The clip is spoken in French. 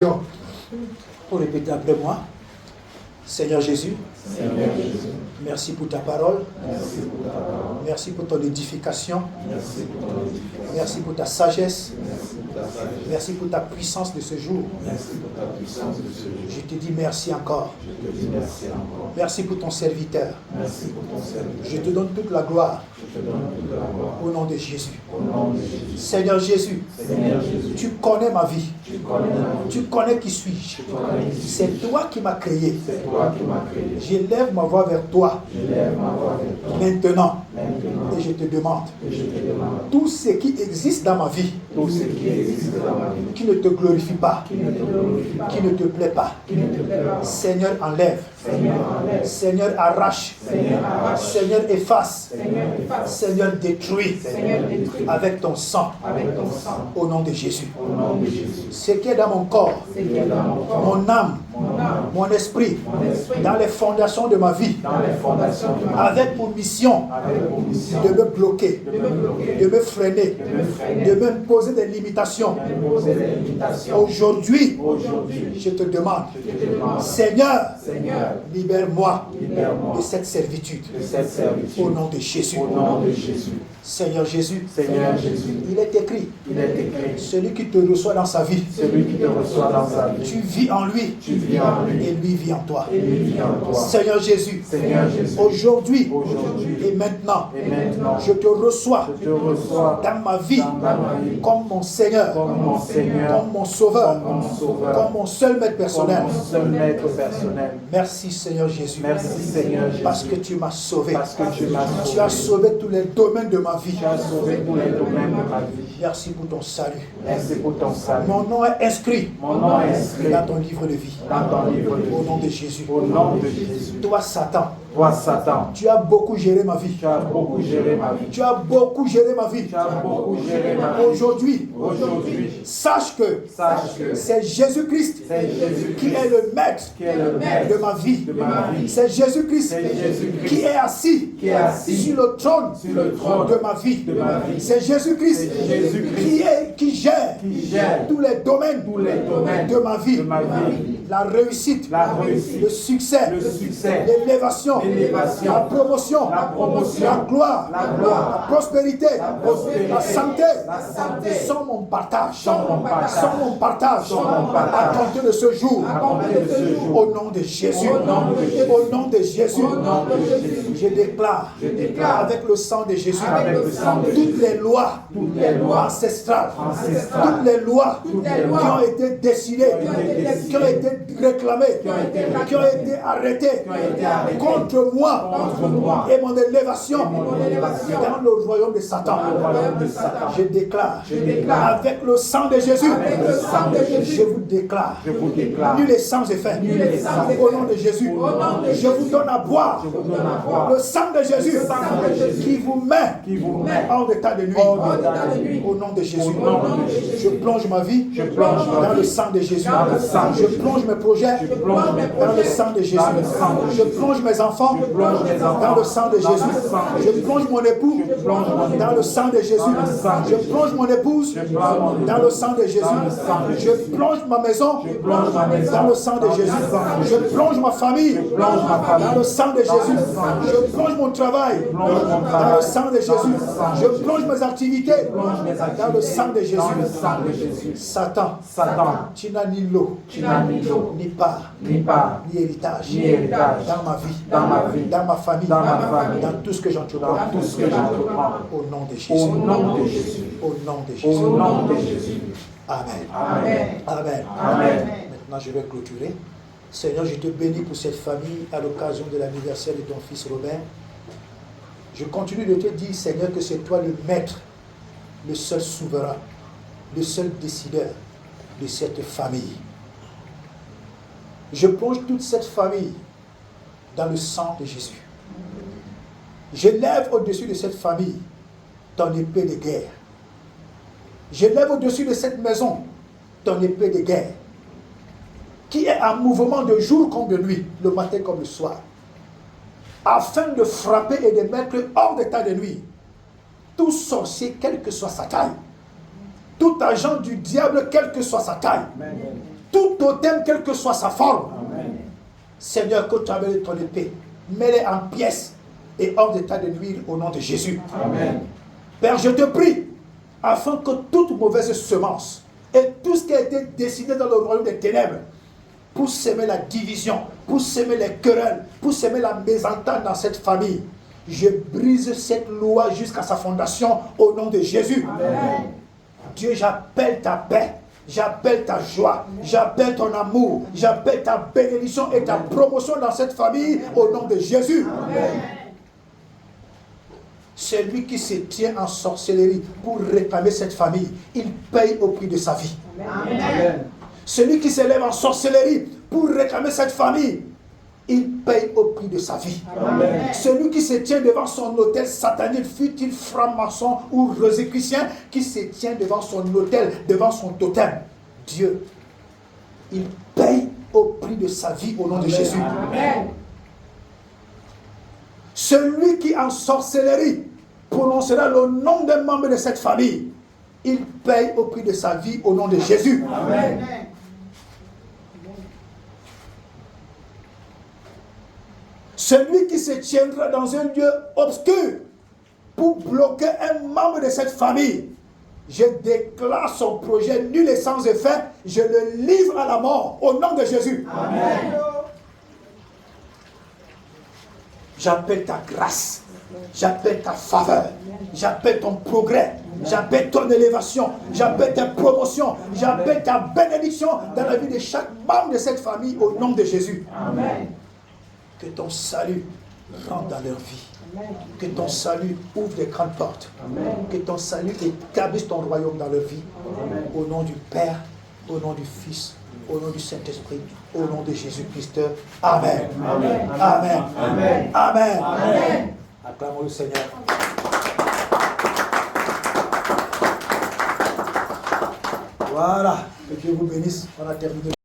Pour répéter après moi, Seigneur Jésus, merci pour ta parole, merci pour ton édification, merci pour ta sagesse, merci pour ta puissance de ce jour. Je te dis merci encore. Merci pour ton serviteur. Je te donne toute la gloire au nom de Jésus. Seigneur Jésus, tu connais ma vie. Tu connais qui suis-je. C'est toi qui m'as créé. J'élève ma voix vers toi. Maintenant. Et je te demande. Tout ce qui existe dans ma vie. Qui ne te glorifie pas. Qui ne te plaît pas. Seigneur, enlève. Seigneur, arrache. Seigneur, efface. Seigneur, détruis. Avec ton sang. Au nom de Jésus. Ce qui est dans mon corps, mon âme, mon esprit, dans les fondations de ma vie, avec pour mission de me bloquer, de me freiner, de me poser des limitations. Aujourd'hui, je te demande, Seigneur, libère-moi de cette servitude. Au nom de Jésus. Seigneur Jésus, il est écrit, celui qui te reçoit dans sa vie, tu vis en lui, et lui vit en toi. Seigneur Jésus, aujourd'hui et maintenant, je te reçois dans ma vie comme mon Seigneur, comme mon Sauveur, comme mon seul maître personnel. Merci Seigneur Jésus, parce que tu m'as sauvé. Tu as sauvé tous les domaines de ma vie. Merci pour ton salut. Mon nom est inscrit dans ton livre de vie. Au nom de Jésus. Toi Satan, tu as beaucoup géré ma vie. Tu as beaucoup géré ma vie. Aujourd'hui, sache que c'est Jésus-Christ qui est le maître de ma vie. C'est Jésus-Christ qui est assis sur le trône de ma vie. C'est Jésus-Christ qui gère tous les domaines de ma vie. La réussite, le succès, l'élévation, la promotion, la gloire, la prospérité, la santé sont mon partage. À compter de ce jour, au nom de Jésus, au nom de Jésus, je déclare avec le sang de Jésus toutes les lois ancestrales, toutes les lois qui ont été décidées, qui ont été réclamées, qui ont été arrêtées contre moi et mon élévation dans le royaume de Satan. Je déclare avec le sang de Jésus, je vous déclare nul est sans effet. Au nom de Jésus, je vous donne à boire le sang de Jésus qui vous met hors d'état de nuit. Au nom de Jésus, je plonge ma vie dans le sang de Jésus. Je plonge mes projets dans le sang de Jésus. Je plonge mes enfants dans le sang de Jésus. Je plonge mon époux dans le sang de Jésus. Je plonge mon épouse dans le sang de Jésus. Je plonge ma maison dans le sang de Jésus. Je plonge ma famille dans le sang de Jésus. Je plonge mon travail dans le sang de Jésus. Je plonge mes activités dans le sang de Jésus. Satan, tu n'as ni lot, ni part, ni héritage dans ma vie, dans ma famille, dans tout ce que j'entreprends. Au nom de Jésus. Au nom de Jésus. Amen. Maintenant, je vais clôturer. Seigneur, je te bénis pour cette famille à l'occasion de l'anniversaire de ton fils Robert. Je continue de te dire, Seigneur, que c'est toi le maître, le seul souverain, le seul décideur de cette famille. Je plonge toute cette famille dans le sang de Jésus. Je lève au-dessus de cette famille ton épée de guerre. Je lève au-dessus de cette maison ton épée de guerre, qui est en mouvement de jour comme de nuit, le matin comme le soir, afin de frapper et de mettre hors d'état de nuit tout sorcier, quelle que soit sa taille, tout agent du diable, quelle que soit sa taille, Tout totem, quelle que soit sa forme. Amen. Seigneur, que tu amènes ton épée, mets-les en pièces et hors d'état de nuire au nom de Jésus. Amen. Père, je te prie, afin que toute mauvaise semence et tout ce qui a été décidé dans le royaume des ténèbres, pour semer la division, pour semer les querelles, pour semer la mésentente dans cette famille, je brise cette loi jusqu'à sa fondation au nom de Jésus. Amen. Dieu, j'appelle ta paix, j'appelle ta joie, j'appelle ton amour, j'appelle ta bénédiction et ta promotion dans cette famille au nom de Jésus. Amen. Celui qui se tient en sorcellerie pour réclamer cette famille, il paye au prix de sa vie. Amen. Celui qui se lève en sorcellerie pour réclamer cette famille, il paye au prix de sa vie. Amen. Celui qui se tient devant son autel satanique, fût-il franc-maçon ou rosicrucien, qui se tient devant son autel, devant son totem, Dieu, il paye au prix de sa vie au nom Amen. De Jésus. Amen. Celui qui en sorcellerie prononcera le nom d'un membre de cette famille, il paye au prix de sa vie au nom de Jésus. Amen. Celui qui se tiendra dans un lieu obscur pour bloquer un membre de cette famille, je déclare son projet nul et sans effet, je le livre à la mort au nom de Jésus. Amen. J'appelle ta grâce, j'appelle ta faveur, j'appelle ton progrès, j'appelle ton élévation, j'appelle ta promotion, j'appelle ta bénédiction dans la vie de chaque membre de cette famille au nom de Jésus. Amen. Que ton salut rentre dans leur vie. Amen. Que ton salut ouvre des grandes portes. Amen. Que ton salut établisse ton royaume dans leur vie. Amen. Au nom du Père, au nom du Fils, au nom du Saint-Esprit, au nom de Jésus-Christ. Amen. Amen. Amen. Amen. Amen. Amen. Acclamons le Seigneur. Voilà. Que Dieu vous bénisse. On a terminé.